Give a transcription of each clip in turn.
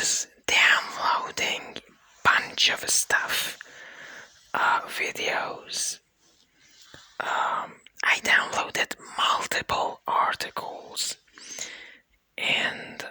was downloading bunch of stuff, videos. I downloaded multiple articles, and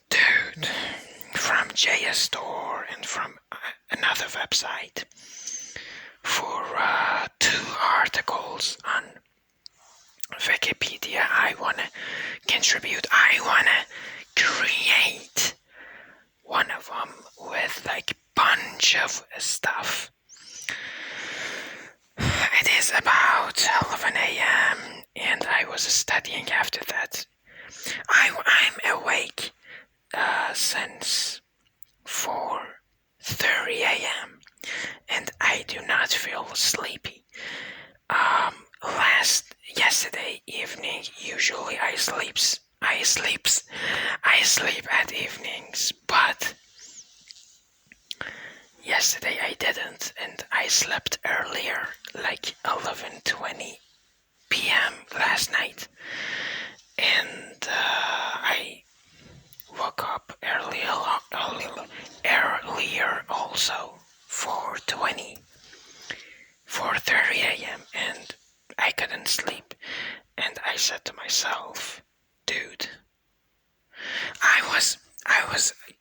dude, from JS Store and from another website for 2 articles on Wikipedia. I wanna contribute. I wanna create one of them with like bunch of stuff. It is about 11 a.m. and I was studying after that. I'm awake since 4:30 a.m. and I do not feel sleepy. Yesterday evening, usually I sleep at evenings, but yesterday I didn't, and I slept earlier, like 11:20 p.m. last night, and I woke up earlier also, 4:30 a.m. and I couldn't sleep, and I said to myself, dude,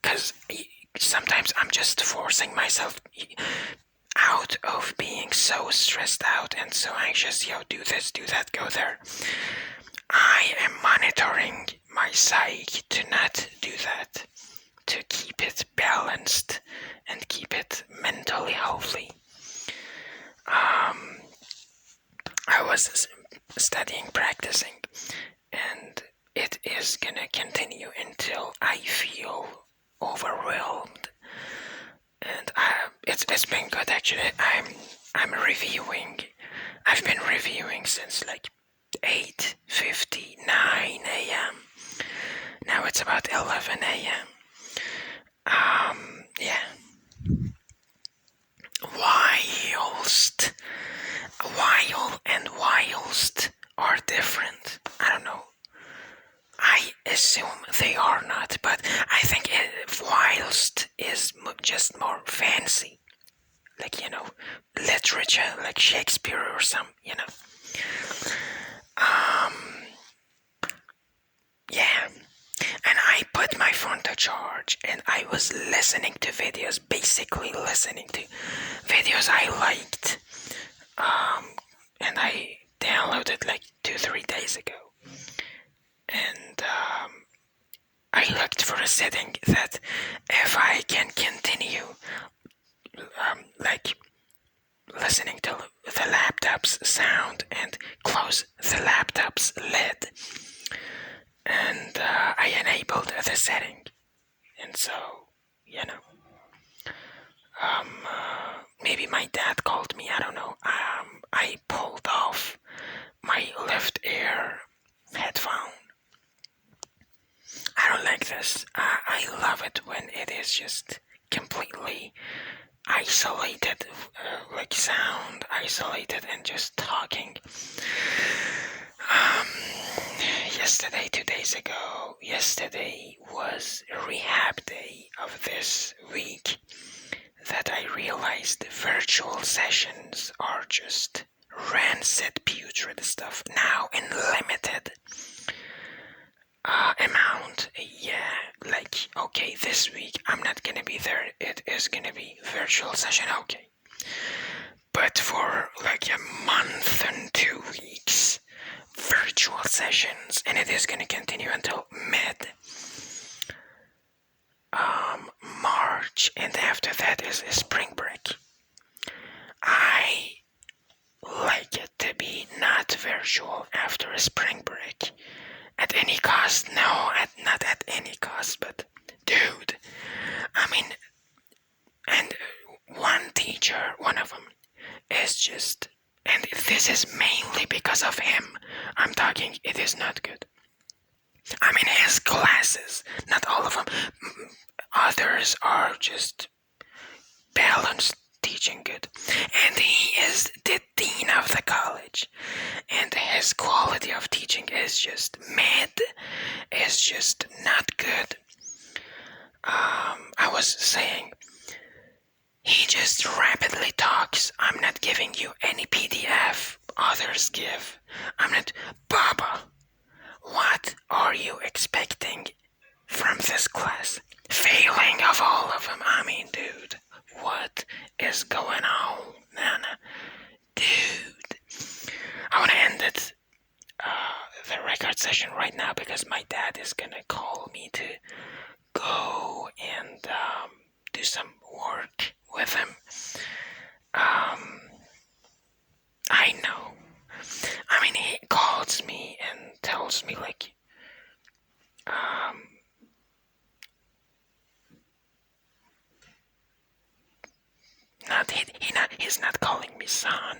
because sometimes I'm just forcing myself out of being so stressed out and so anxious, do this, do that, go there. I am monitoring my psyche to not do that, to keep it balanced and keep it mentally healthy. I was studying, practicing, and it is gonna continue until I feel overwhelmed. And it's been good actually. I'm reviewing. I've been reviewing since like 8:59 a.m. Now it's about 11 a.m. Yeah. Whilst are different. I don't know. I assume they are not, but I think whilst is just more fancy. Like, literature, like Shakespeare or some, Yeah. And I put my phone to charge and I was listening to videos, basically listening to videos I liked. And I downloaded like 2-3 days ago. And I looked for a setting that if I can continue like listening to the laptop's sound and close the laptop's lid, and I enabled the setting, and so maybe my dad called me, I don't know. I pulled off my left ear headphone. I don't like this. I love it when it is just completely isolated, like sound isolated and just talking. Yesterday, 2 days ago, yesterday was rehab day of this week that I realized virtual sessions are just rancid, putrid stuff now in limited amount. Like, okay, this week I'm not gonna be there, it is gonna be virtual session, okay. But for like a month and 2 weeks, virtual sessions, and it is gonna continue until March, and after that is a spring break. I like it to be not virtual after a spring break. At any cost? No, not at any cost, but dude, and one teacher, one of them, is just, and this is mainly because of him, I'm talking, it is not good. His classes, not all of them, others are just balanced, teaching good, and he is the dean of the college, and his quality of teaching is just mad, is just not good. I was saying, he just rapidly talks. I'm not giving you any PDF others give. I'm not. Baba, what are you expecting from this class? Failing of all of them. I mean, dude, what is going on, Nana? Dude, I want to end it, the record session right now because my dad is gonna call me to go and do some work with him. I know. I mean, he calls me and tells me like, he's not calling me son,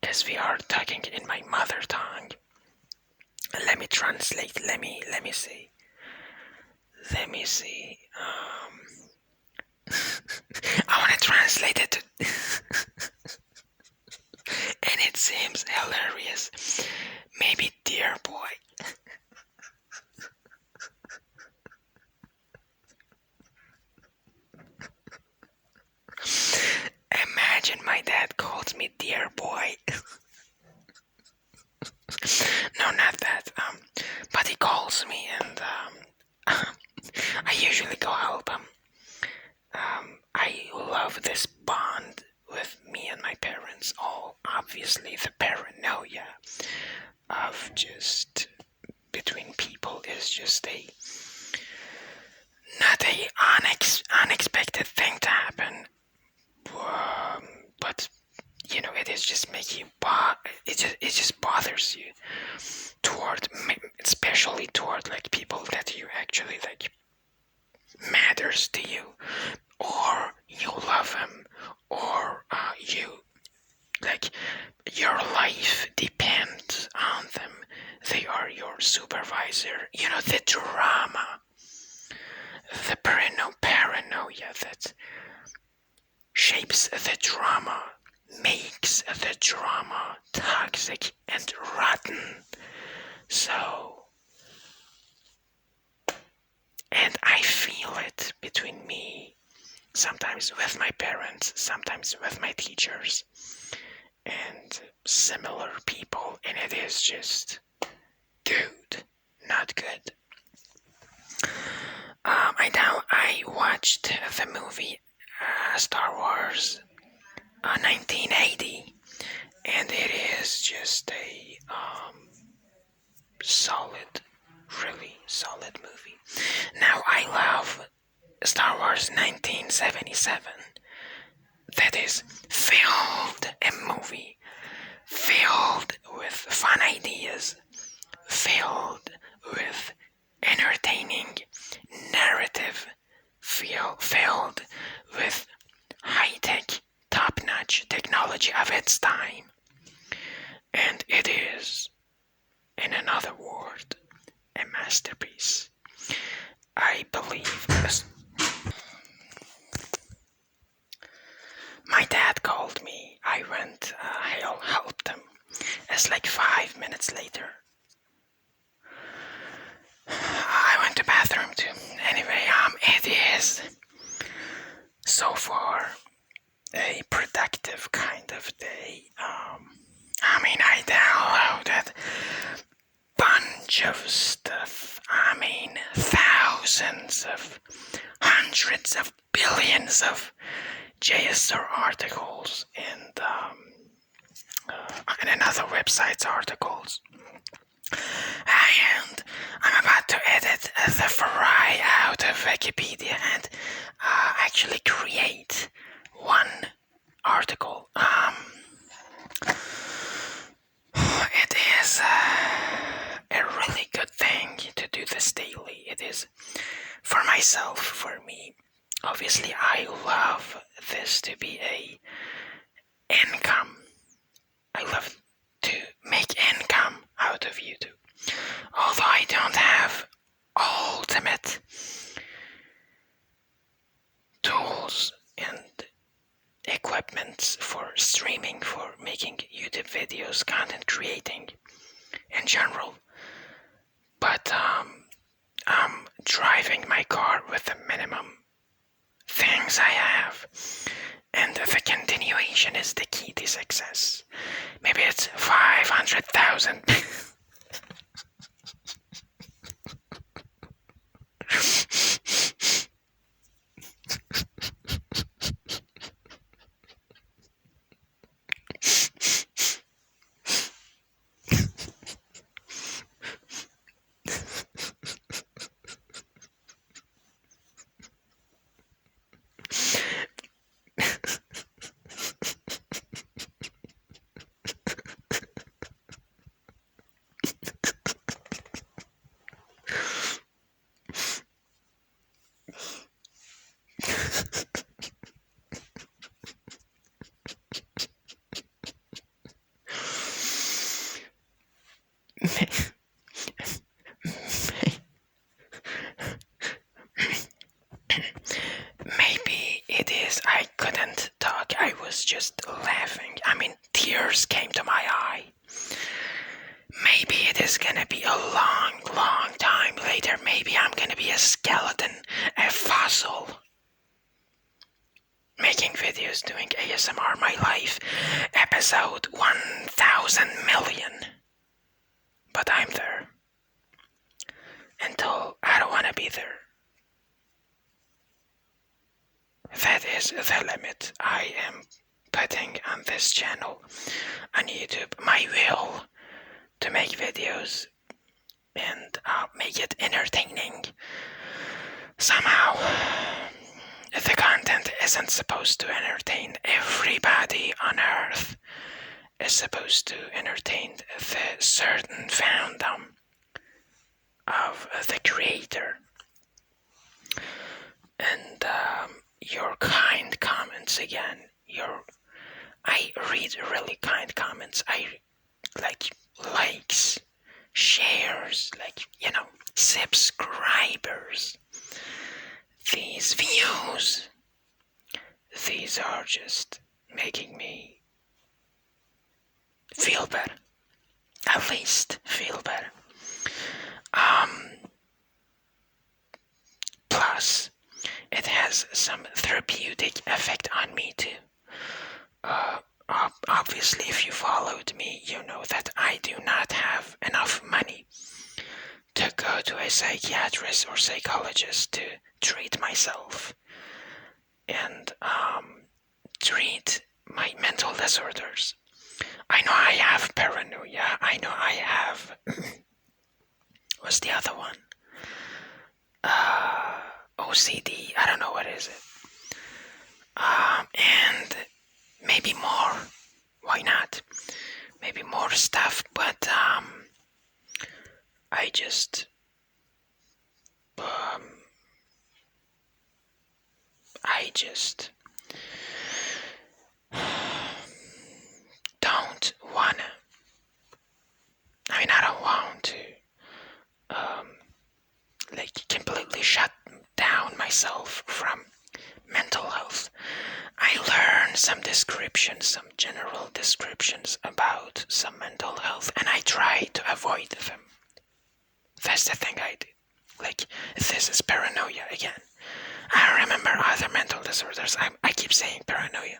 because we are talking in my mother tongue. Let me translate. Let me see. I want to translate it to and it seems hilarious. Maybe dear boy. Imagine my dad calls me dear boy. No, not that. But he calls me and I usually go help him. I love this bond with me and my parents. Oh, obviously the paranoia of just between people is just not a unexpected thing to happen. But you know, it is just making you it just bothers you toward, especially toward like people that you actually like matters to you, or you love them, or you like your life depends on them. They are your supervisor. You know, the drama, the paranoia that shapes the drama, makes the drama toxic and rotten. So, and I feel it between me, sometimes with my parents, sometimes with my teachers, and similar people, and it is just, dude, not good. I watched the movie Star Wars 1980, and it is just a solid, really solid movie. Now I love Star Wars 1977. That is a movie filled with fun ideas, filled with entertaining narrative, filled with high-tech, top-notch technology of its time. And it is, in another word, a masterpiece. I believe this. My dad called me. I went, helped him. It's like 5 minutes later. I went to bathroom too. Anyway, it is so far a productive kind of day. I mean, I downloaded bunch of stuff. I mean, thousands of, hundreds of billions of JSR articles and other websites articles. And I'm about to edit the fry out of Wikipedia and actually create one article. It is a really good thing to do this daily. It is for myself, for me. Obviously, I love this to be a income. I love to make income out of YouTube. Although I don't have ultimate tools and equipment for streaming, for making YouTube videos, content creating in general. But I'm driving my car with the minimum things I have, and the continuation is the key to success. Maybe it's 500,000. Maybe it is I couldn't talk, I was just laughing. I mean, tears came to my eye. Maybe it is gonna be a long, long time later. Maybe I'm gonna be a skeleton, a fossil. Making videos, doing ASMR, my life, episode 1000 million. But I'm there. Until I don't wanna be there. That is the limit I am putting on this channel, on YouTube. My will to make videos and make it entertaining. Somehow, the content isn't supposed to entertain everybody on Earth. It's supposed to entertain the certain fandom of the creator. And your kind comments again. I read really kind comments. I like likes, shares, subscribers. These views. These are just making me feel better. At least feel better. Plus, it has some therapeutic effect on me too. Obviously, if you followed me, you know that I do not have enough money to go to a psychiatrist or psychologist to treat myself and treat my mental disorders. I know I have paranoia. I know I have... what's the other one? OCD. I don't know what is it. And maybe more. Why not? Maybe more stuff, but I just don't wanna. I don't want to completely shut down myself from mental health. I learned some descriptions, some general descriptions about some mental health, and I try to avoid them. That's the thing I do. This is paranoia again. I remember other mental disorders. I keep saying paranoia.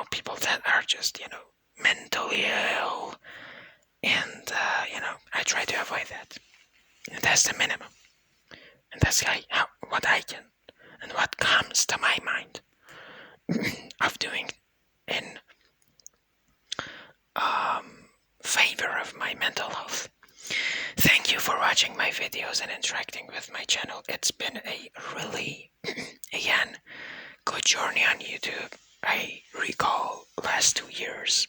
People that are just, mentally ill. And, I try to avoid that. And that's the minimum. And that's what I can, and what comes to my mind of doing in favor of my mental health. Thank you for watching my videos and interacting with my channel. It's been a really, again, good journey on YouTube. I recall last 2 years